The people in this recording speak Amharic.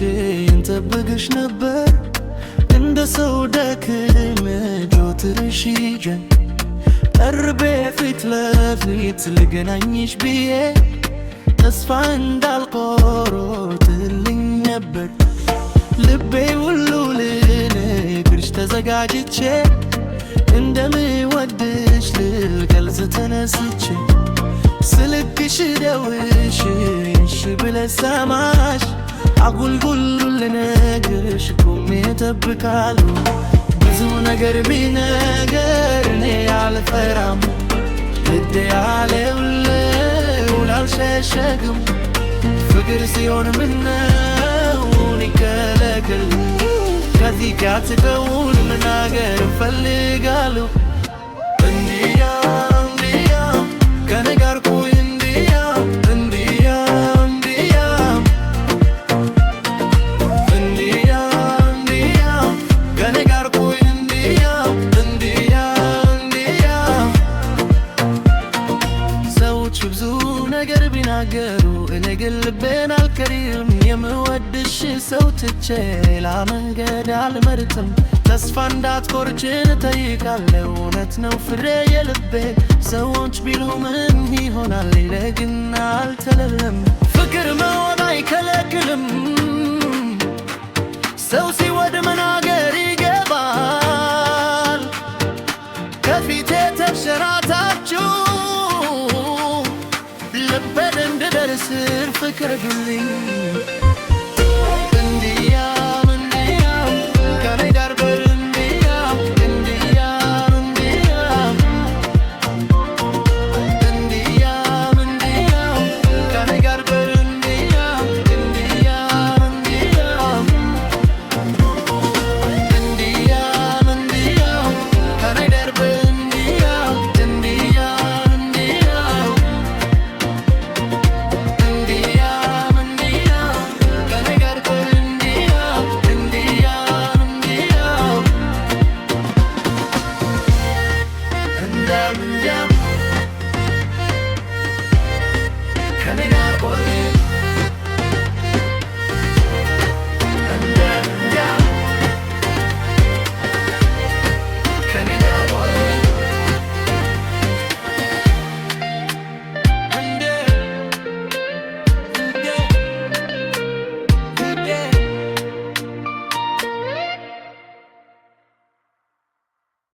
እንጠብቅሽ ነበር እንደ ሰው ደክሜ ጆትርሽ ይጀን ቀርቤ ፊት ለፊት ልገናኝሽ ብዬ ተስፋ እንዳልቆርጥልኝ ነበር ልቤ ሁሉ ልነግርሽ ተዘጋጅቼ እንደምወድሽ ልገልጽ ተነስቼ ስልክሽ ደውልሽ እሺ ብለሽ ሰማሽ አጉልጉል ልነግርሽ ቆሜ እጠብቃለሁ ብዙ ነገር ቢነገር እኔ አልፈራም ልቤ ያለው አልሸሸግም ፍቅር ሲሆን ምነው ይከለከል ከዚህ ጋር ትተውን መናገር እፈልጋለሁ እንዲያ ከኔ ጋር ቆይ እንዲያ ከኔ ጋር ቆይ እንዲያ ሰዎች ብዙ ነገር ቢናገሩ እኔ ግን ልቤን አልከሪም የምወድሽ ሰው ትቼ ሌላ መንገድ አልመርጥም ተስፋ እንዳትቆርጭን እጠይቃለሁ እውነት ነው ፍሬ የልቤ ሰዎች ቢሉ ምን ይሆናል ግን አልተለለም ፍቅር መሆን አይከለክልም ሰው ሲወድ መናገር ይገባል ከፊቴ ተሸራታችሁ ልቤን እንድደርስ ፍቅር ግልኝ